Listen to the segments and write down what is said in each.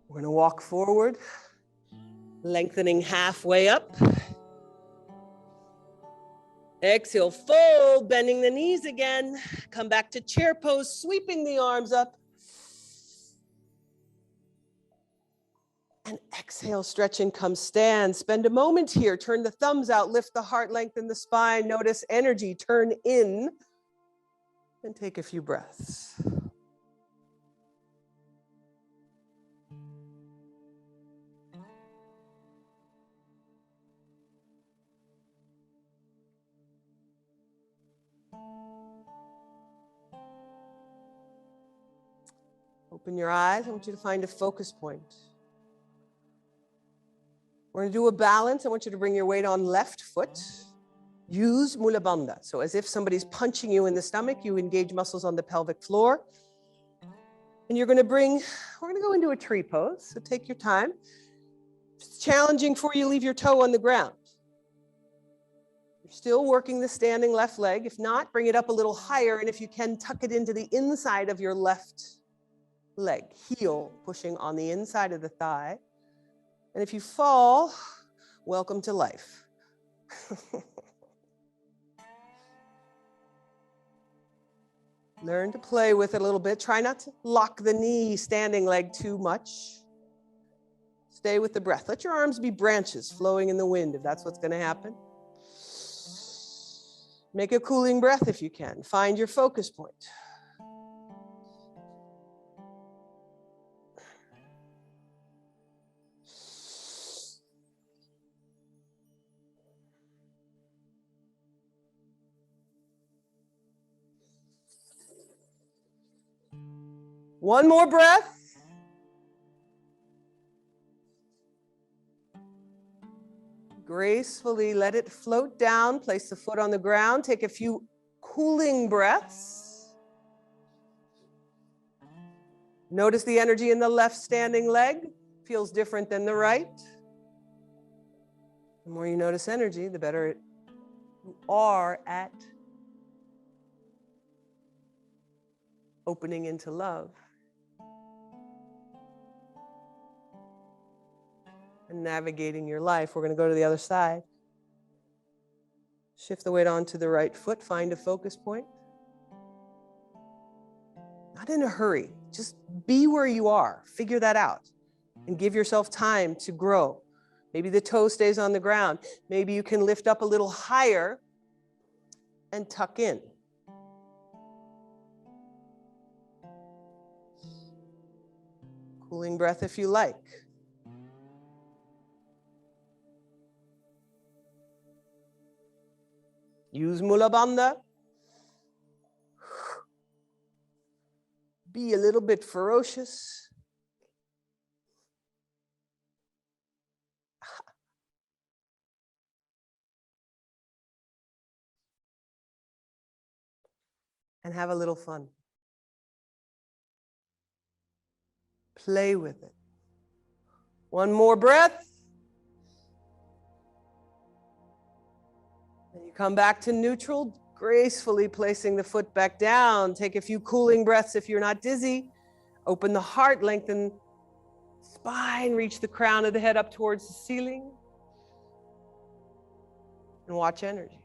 We're going to walk forward, lengthening halfway up. Exhale, fold, bending the knees again. Come back to chair pose, sweeping the arms up. And exhale, stretch and come stand. Spend a moment here. Turn the thumbs out, lift the heart, lengthen the spine. Notice energy, turn in, and take a few breaths. Open your eyes. I want you to find a focus point. We're going to do a balance. I want you to bring your weight on left foot. Use Mula Bandha. So as if somebody's punching you in the stomach, you engage muscles on the pelvic floor. And we're going to go into a tree pose. So take your time. If it's challenging for you, leave your toe on the ground. You're still working the standing left leg. If not, bring it up a little higher. And if you can, tuck it into the inside of your left leg. Heel pushing on the inside of the thigh. And if you fall, welcome to life. Learn to play with it a little bit. Try not to lock the knee, standing leg too much. Stay with the breath. Let your arms be branches flowing in the wind if that's what's going to happen. Make a cooling breath if you can. Find your focus point. One more breath. Gracefully let it float down. Place the foot on the ground. Take a few cooling breaths. Notice the energy in the left standing leg. Feels different than the right. The more you notice energy, the better you are at opening into love. And navigating your life. We're going to go to the other side. Shift the weight onto the right foot. Find a focus point. Not in a hurry. Just be where you are. Figure that out. And give yourself time to grow. Maybe the toe stays on the ground. Maybe you can lift up a little higher and tuck in. Cooling breath if you like. Use Mula Bandha. Be a little bit ferocious. And have a little fun. Play with it. One more breath. And you come back to neutral, gracefully placing the foot back down. Take a few cooling breaths if you're not dizzy. Open the heart, lengthen spine, reach the crown of the head up towards the ceiling. And watch energy.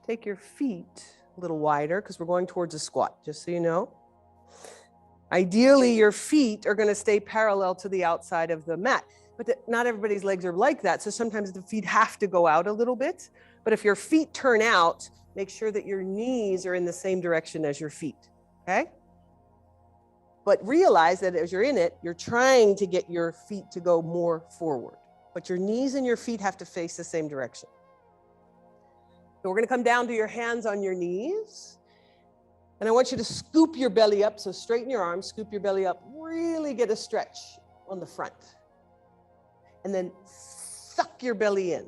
Take your feet a little wider because we're going towards a squat, just so you know. Ideally, your feet are going to stay parallel to the outside of the mat, but not everybody's legs are like that. So sometimes the feet have to go out a little bit. But if your feet turn out, make sure that your knees are in the same direction as your feet, okay? But realize that as you're in it, you're trying to get your feet to go more forward, but your knees and your feet have to face the same direction. So we're going to come down to your hands on your knees. And I want you to scoop your belly up. So straighten your arms, scoop your belly up, really get a stretch on the front. And then suck your belly in.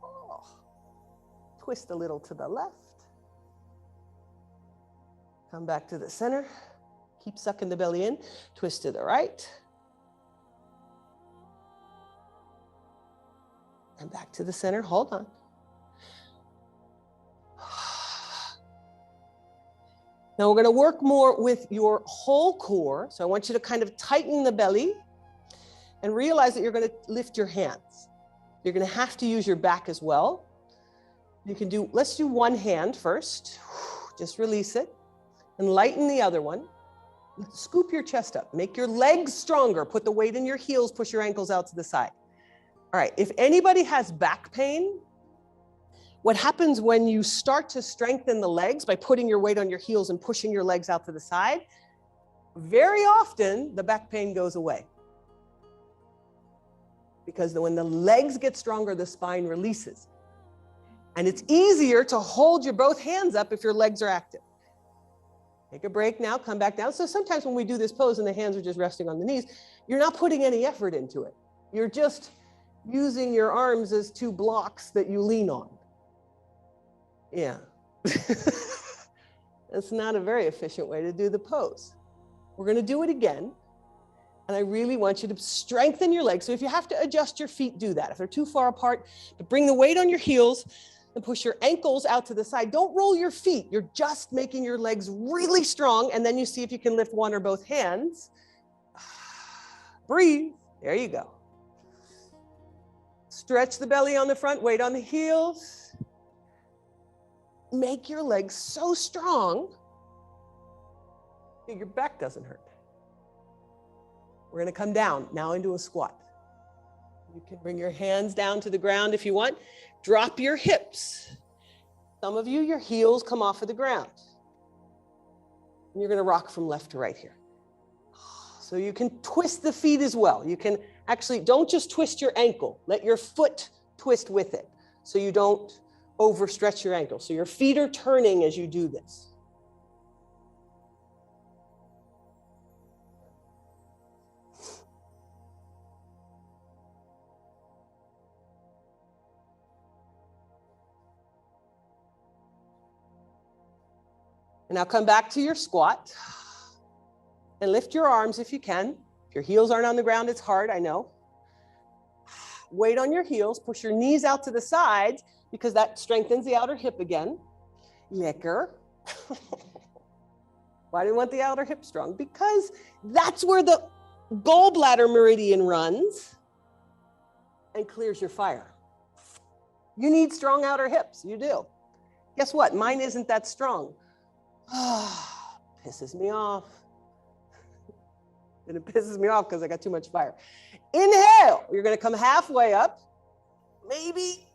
Oh. Twist a little to the left. Come back to the center. Keep sucking the belly in. Twist to the right. And back to the center. Hold on. Now we're going to work more with your whole core. So I want you to kind of tighten the belly and realize that you're going to lift your hands. You're going to have to use your back as well. You can do, let's do one hand first. Just release it and lighten the other one. Scoop your chest up. Make your legs stronger. Put the weight in your heels. Push your ankles out to the side. All right. If anybody has back pain, what happens when you start to strengthen the legs by putting your weight on your heels and pushing your legs out to the side, very often the back pain goes away. Because when the legs get stronger, the spine releases. And it's easier to hold your both hands up if your legs are active. Take a break now, come back down. So sometimes when we do this pose and the hands are just resting on the knees, you're not putting any effort into it. You're just using your arms as two blocks that you lean on. Yeah. That's not a very efficient way to do the pose. We're going to do it again. And I really want you to strengthen your legs. So if you have to adjust your feet, do that. If they're too far apart, but bring the weight on your heels and push your ankles out to the side. Don't roll your feet. You're just making your legs really strong. And then you see if you can lift one or both hands. Breathe. There you go. Stretch the belly on the front, weight on the heels. Make your legs so strong that your back doesn't hurt. We're going to come down now into a squat. You can bring your hands down to the ground if you want. Drop your hips. Some of you, your heels come off of the ground. And you're going to rock from left to right here. So you can twist the feet as well. You can actually, don't just twist your ankle. Let your foot twist with it so you don't overstretch your ankle. So your feet are turning as you do this. And now come back to your squat and lift your arms if you can. If your heels aren't on the ground, it's hard, I know. Weight on your heels, push your knees out to the sides because that strengthens the outer hip again. Lekker. Why do you want the outer hip strong? Because that's where the gallbladder meridian runs and clears your fire. You need strong outer hips, you do. Guess what? Mine isn't that strong. Pisses me off. And it pisses me off because I got too much fire. Inhale. You're going to come halfway up. Maybe.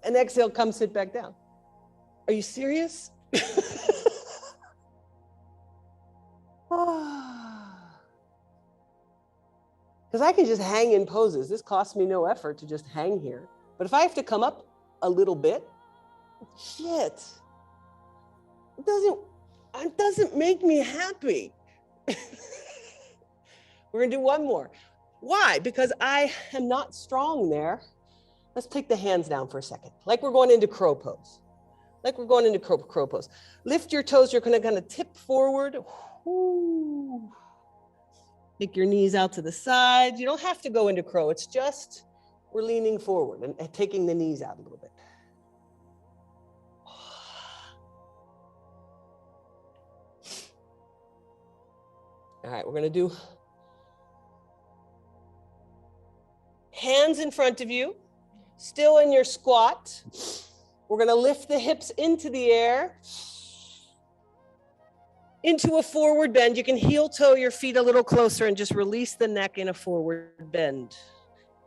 And exhale, come sit back down. Are you serious? Because I can just hang in poses. This costs me no effort to just hang here. But if I have to come up a little bit, shit. It doesn't make me happy. We're going to do one more. Why? Because I am not strong there. Let's take the hands down for a second. Like we're going into crow pose. Like we're going into crow pose. Lift your toes. You're going to kind of tip forward. Ooh. Take your knees out to the side. You don't have to go into crow. It's just we're leaning forward and taking the knees out a little bit. All right, we're going to do hands in front of you, still in your squat. We're going to lift the hips into the air, into a forward bend. You can heel toe your feet a little closer and just release the neck in a forward bend.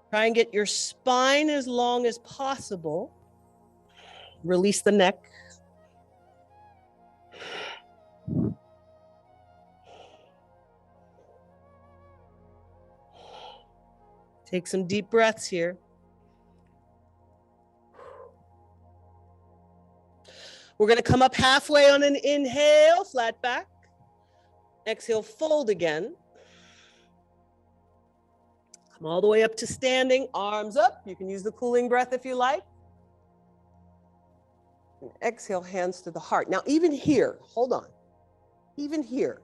Try and get your spine as long as possible. Release the neck. Take some deep breaths here. We're going to come up halfway on an inhale, flat back. Exhale, fold again. Come all the way up to standing, arms up. You can use the cooling breath if you like. And exhale, hands to the heart. Now, even here, hold on. Even here,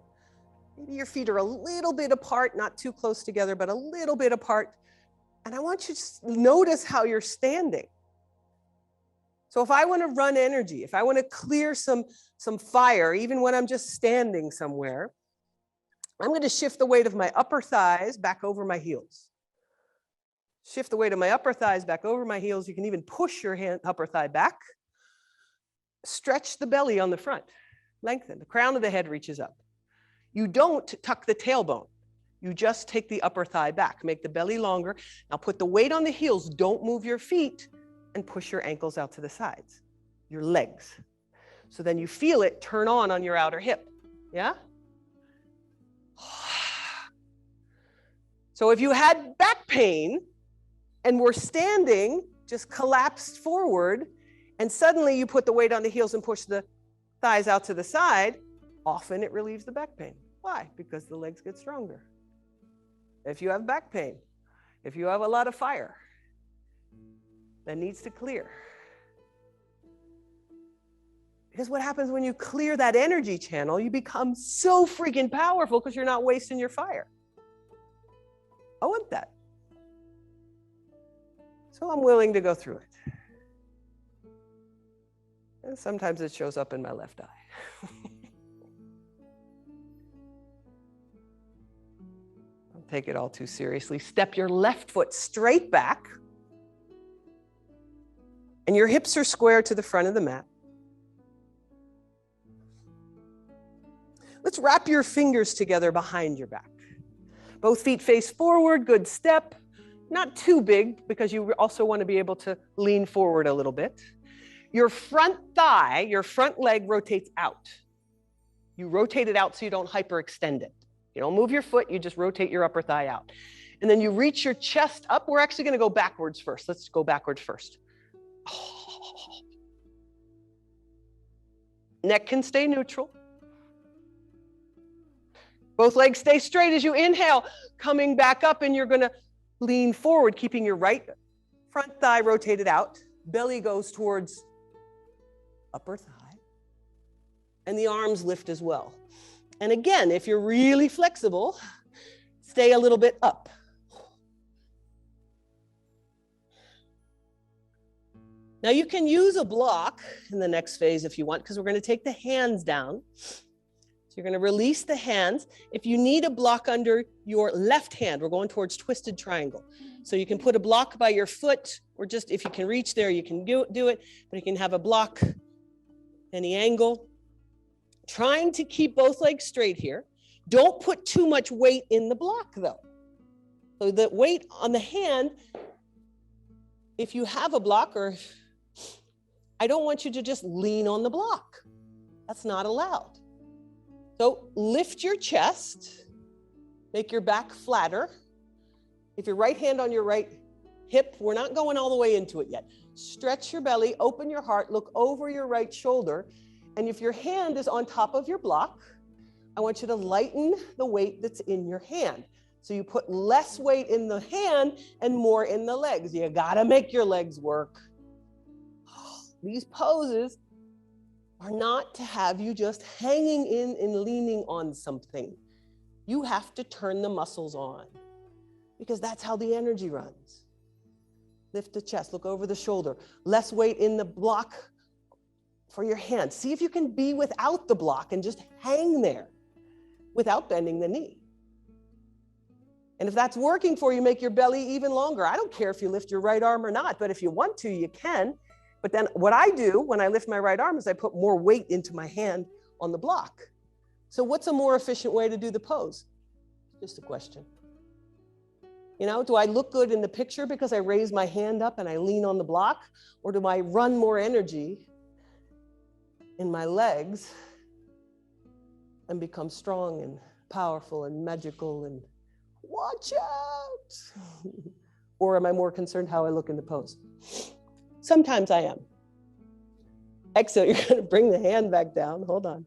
maybe your feet are a little bit apart, not too close together, but a little bit apart. And I want you to notice how you're standing. So if I want to run energy, if I want to clear some fire, even when I'm just standing somewhere, I'm going to shift the weight of my upper thighs back over my heels. Shift the weight of my upper thighs back over my heels. You can even push your upper thigh back. Stretch the belly on the front. Lengthen. The crown of the head reaches up. You don't tuck the tailbone. You just take the upper thigh back. Make the belly longer. Now put the weight on the heels. Don't move your feet and push your ankles out to the sides. Your legs. So then you feel it turn on your outer hip. Yeah? So if you had back pain and were standing, just collapsed forward, and suddenly you put the weight on the heels and push the thighs out to the side, often it relieves the back pain. Why? Because the legs get stronger. If you have back pain, if you have a lot of fire that needs to clear. Because what happens when you clear that energy channel, you become so freaking powerful because you're not wasting your fire. I want that. So I'm willing to go through it. And sometimes it shows up in my left eye. Don't take it all too seriously. Step your left foot straight back. And your hips are square to the front of the mat. Let's wrap your fingers together behind your back. Both feet face forward, good step. Not too big because you also want to be able to lean forward a little bit. Your front thigh, your front leg rotates out. You rotate it out so you don't hyperextend it. You don't move your foot, you just rotate your upper thigh out. And then you reach your chest up. We're actually going to go backwards first. Let's go backwards first. Neck can stay neutral. Both legs stay straight as you inhale, coming back up, and you're going to lean forward, keeping your right front thigh rotated out. Belly goes towards upper thigh, and the arms lift as well. And again, if you're really flexible, stay a little bit up. Now you can use a block in the next phase if you want, because we're going to take the hands down. You're going to release the hands. If you need a block under your left hand, we're going towards twisted triangle. So you can put a block by your foot, or just if you can reach there, you can do it. But you can have a block, any angle. Trying to keep both legs straight here. Don't put too much weight in the block though. So the weight on the hand, if you have a block, or I don't want you to just lean on the block. That's not allowed. So lift your chest, make your back flatter. If your right hand on your right hip, we're not going all the way into it yet. Stretch your belly, open your heart, look over your right shoulder. And if your hand is on top of your block, I want you to lighten the weight that's in your hand. So you put less weight in the hand and more in the legs. You gotta make your legs work. These poses are not to have you just hanging in and leaning on something. You have to turn the muscles on because that's how the energy runs. Lift the chest, look over the shoulder. Less weight in the block for your hand. See if you can be without the block and just hang there without bending the knee. And if that's working for you, make your belly even longer. I don't care if you lift your right arm or not, but if you want to, you can. But then what I do when I lift my right arm is I put more weight into my hand on the block. So what's a more efficient way to do the pose? Just a question. You know, do I look good in the picture because I raise my hand up and I lean on the block? Or do I run more energy in my legs and become strong and powerful and magical and watch out? Or am I more concerned how I look in the pose? Sometimes I am. Exhale, you're going to bring the hand back down. Hold on.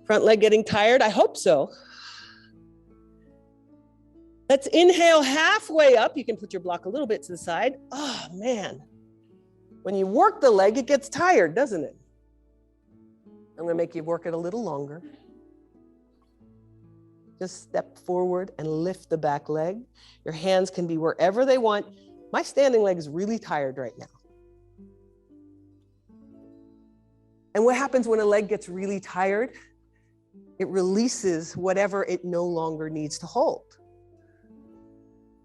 Front leg getting tired? I hope so. Let's inhale halfway up. You can put your block a little bit to the side. Oh, man. When you work the leg, it gets tired, doesn't it? I'm going to make you work it a little longer. Just step forward and lift the back leg. Your hands can be wherever they want. My standing leg is really tired right now. And what happens when a leg gets really tired? It releases whatever it no longer needs to hold.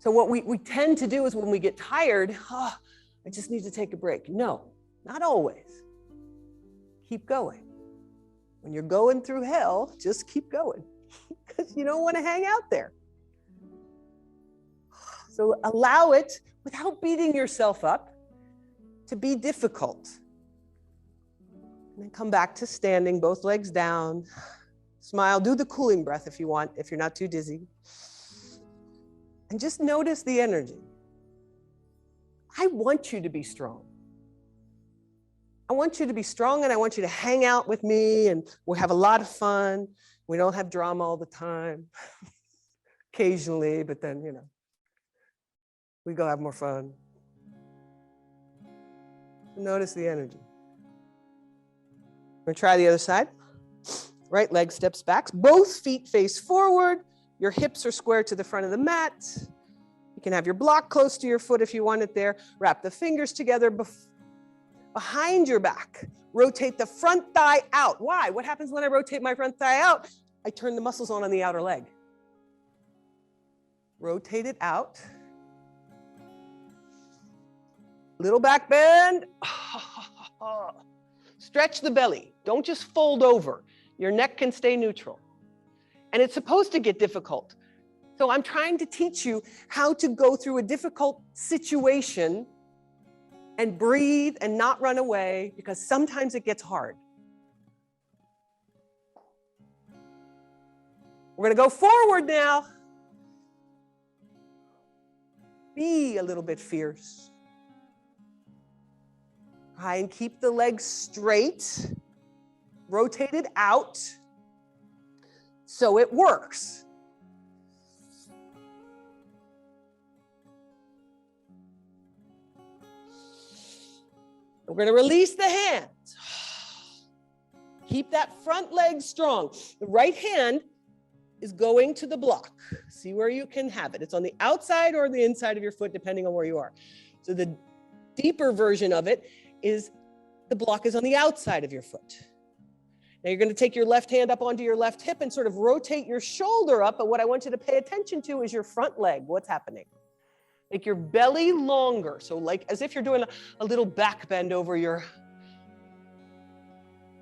So what we tend to do is when we get tired, I just need to take a break. No, not always. Keep going. When you're going through hell, just keep going because you don't want to hang out there. So allow it, without beating yourself up, to be difficult. And then come back to standing, both legs down. Smile, do the cooling breath if you want, if you're not too dizzy. And just notice the energy. I want you to be strong. I want you to be strong and I want you to hang out with me and we'll have a lot of fun. We don't have drama all the time. Occasionally, but then, we go have more fun. Notice the energy. We're gonna try the other side. Right leg steps back. Both feet face forward. Your hips are square to the front of the mat. You can have your block close to your foot if you want it there. Wrap the fingers together behind your back. Rotate the front thigh out. Why? What happens when I rotate my front thigh out? I turn the muscles on the outer leg. Rotate it out. Little back bend. Stretch the belly. Don't just fold over. Your neck can stay neutral. And it's supposed to get difficult. So I'm trying to teach you how to go through a difficult situation and breathe and not run away because sometimes it gets hard. We're going to go forward now. Be a little bit fierce. Try and keep the legs straight, rotated out, so it works. We're going to release the hands. Keep that front leg strong. The right hand is going to the block. See where you can have it. It's on the outside or the inside of your foot, depending on where you are. So the deeper version of it is the block is on the outside of your foot. Now you're going to take your left hand up onto your left hip and sort of rotate your shoulder up. But what I want you to pay attention to is your front leg. What's happening? Make your belly longer. So like as if you're doing a little back bend over your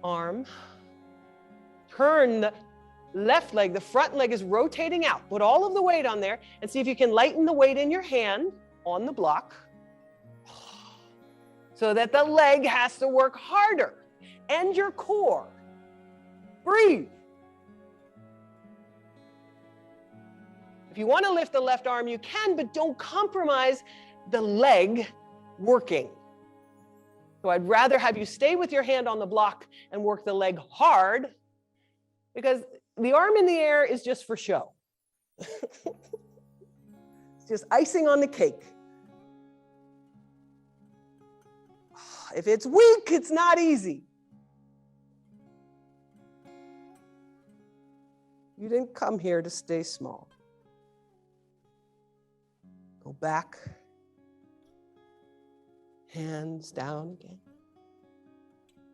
arm. Turn the left leg, the front leg is rotating out. Put all of the weight on there and see if you can lighten the weight in your hand on the block so that the leg has to work harder and your core. Breathe. If you want to lift the left arm, you can, but don't compromise the leg working. So I'd rather have you stay with your hand on the block and work the leg hard because the arm in the air is just for show. It's just icing on the cake. If it's weak, it's not easy. You didn't come here to stay small. Go back. Hands down again.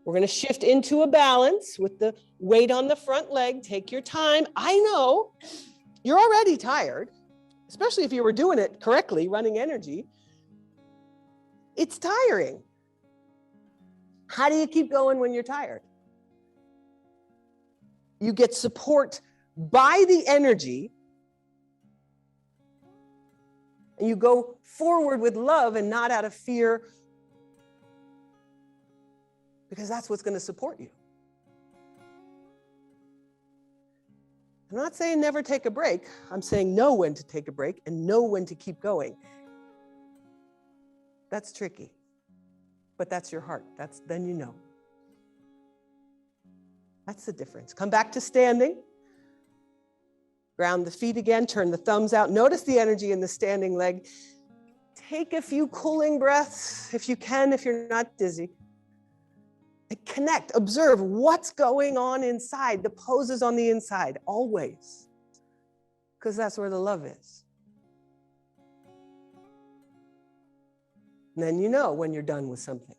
We're going to shift into a balance with the weight on the front leg. Take your time. I know you're already tired, especially if you were doing it correctly, running energy. It's tiring. How do you keep going when you're tired? You get support by the energy, and you go forward with love and not out of fear, because that's what's going to support you. I'm not saying never take a break. I'm saying know when to take a break and know when to keep going. That's tricky, but that's your heart. Then you know. That's the difference. Come back to standing. Ground the feet again, turn the thumbs out. Notice the energy in the standing leg. Take a few cooling breaths if you can, if you're not dizzy. And connect, observe what's going on inside, the poses on the inside, always. because that's where the love is. And then you know when you're done with something.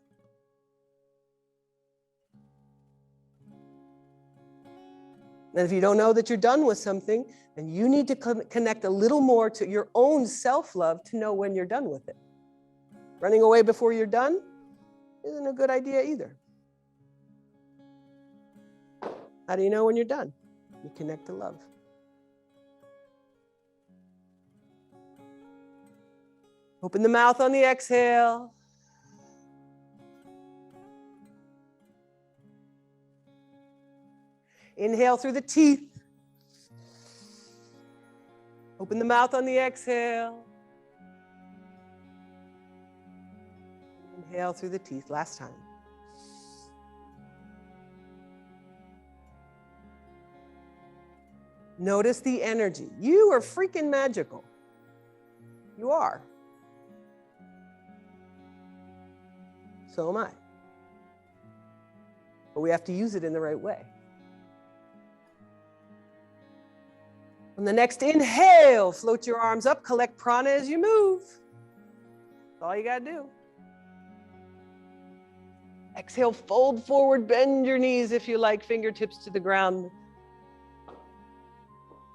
And if you don't know that you're done with something, then you need to connect a little more to your own self-love to know when you're done with it. Running away before you're done isn't a good idea either. How do you know when you're done? You connect to love. Open the mouth on the exhale. Inhale through the teeth. Open the mouth on the exhale. Inhale through the teeth. Last time. Notice the energy. You are freaking magical. You are. So am I. But we have to use it in the right way. On the next inhale, float your arms up, collect prana as you move. That's all you gotta do. Exhale, fold forward, bend your knees if you like, fingertips to the ground.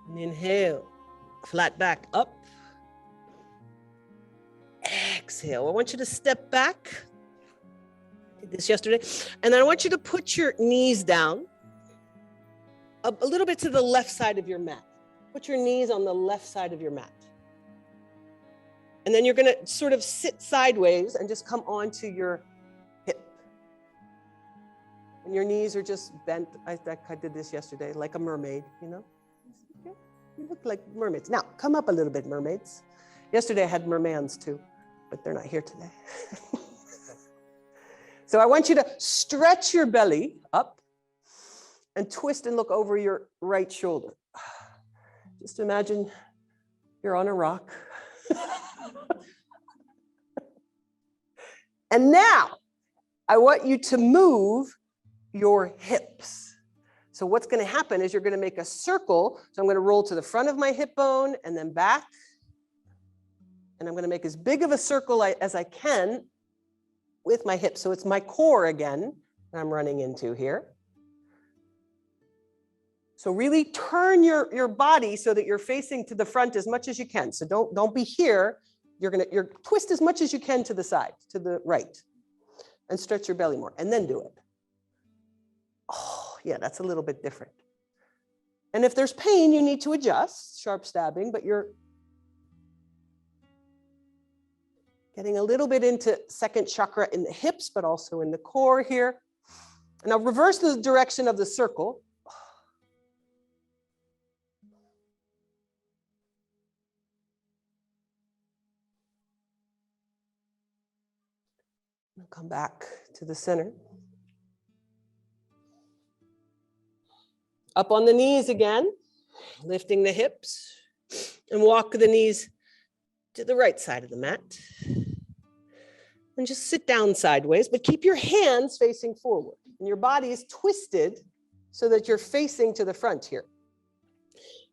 And inhale, flat back up. Exhale, I want you to step back. Did this yesterday. And then I want you to put your knees down a little bit to the left side of your mat. Put your knees on the left side of your mat. And then you're going to sort of sit sideways and just come onto your hip. And your knees are just bent. I did this yesterday, like a mermaid, you know? You look like mermaids. Now, come up a little bit, mermaids. Yesterday I had mermans too, but they're not here today. So I want you to stretch your belly up and twist and look over your right shoulder. Just imagine you're on a rock. And now I want you to move your hips. So what's going to happen is you're going to make a circle. So I'm going to roll to the front of my hip bone and then back. And I'm going to make as big of a circle as I can with my hips. So it's my core again that I'm running into here. So really turn your body so that you're facing to the front as much as you can. So don't be here. You're twist as much as you can to the side, to the right, and stretch your belly more, and then do it. Oh, yeah, that's a little bit different. And if there's pain, you need to adjust, sharp stabbing, but you're getting a little bit into second chakra in the hips, but also in the core here. And now reverse the direction of the circle. Come back to the center. Up on the knees again, lifting the hips, and walk the knees to the right side of the mat. And just sit down sideways, but keep your hands facing forward. And your body is twisted so that you're facing to the front here.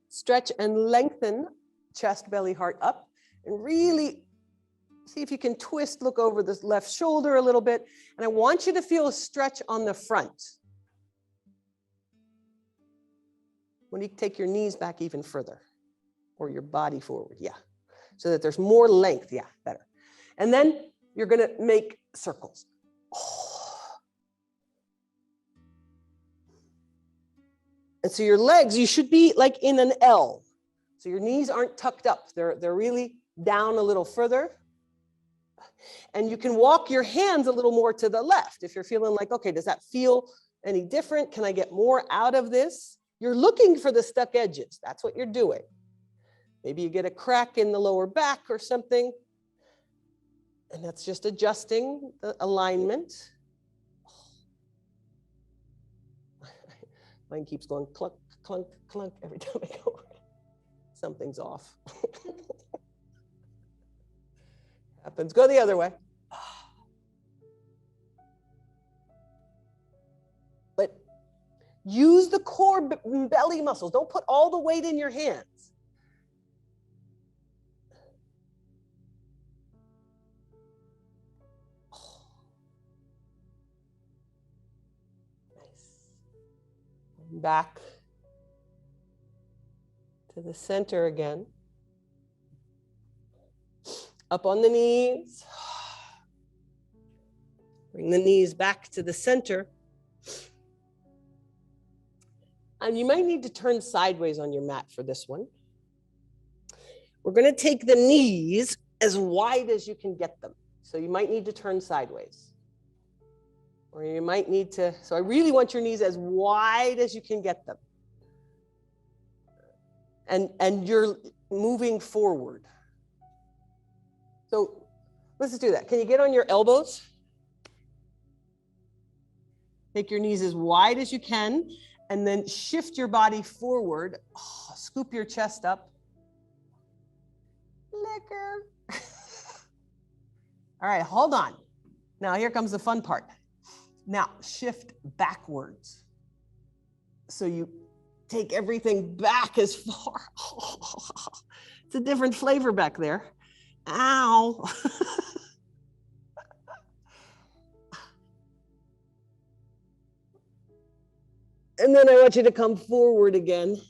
Stretch and lengthen chest, belly, heart up, and really see if you can twist, look over the left shoulder a little bit. And I want you to feel a stretch on the front. When you take your knees back even further, or your body forward, yeah. So that there's more length, yeah, better. And then you're gonna make circles. Oh. And so your legs, you should be like in an L. So your knees aren't tucked up. They're really down a little further. And you can walk your hands a little more to the left. If you're feeling like, okay, does that feel any different? Can I get more out of this? You're looking for the stuck edges. That's what you're doing. Maybe you get a crack in the lower back or something. And that's just adjusting the alignment. Mine keeps going clunk, clunk, clunk every time I go. Something's off. Happens. Go the other way. But use the core belly muscles. Don't put all the weight in your hands. Back to the center again. Up on the knees. Bring the knees back to the center. And you might need to turn sideways on your mat for this one. We're going to take the knees as wide as you can get them. So you might need to turn sideways. Or you might need to, so I really want your knees as wide as you can get them. And you're moving forward. So let's just do that. Can you get on your elbows? Make your knees as wide as you can, and then shift your body forward. Oh, scoop your chest up. Liquor. All right, hold on. Now here comes the fun part. Now shift backwards. So you take everything back as far. Oh, it's a different flavor back there. Ow. And then I want you to come forward again.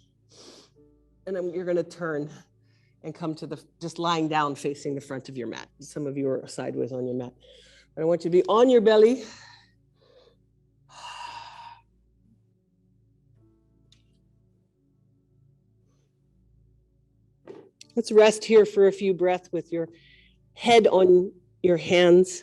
And you're going to turn and come to just lying down facing the front of your mat. Some of you are sideways on your mat. I want you to be on your belly. Let's rest here for a few breaths with your head on your hands.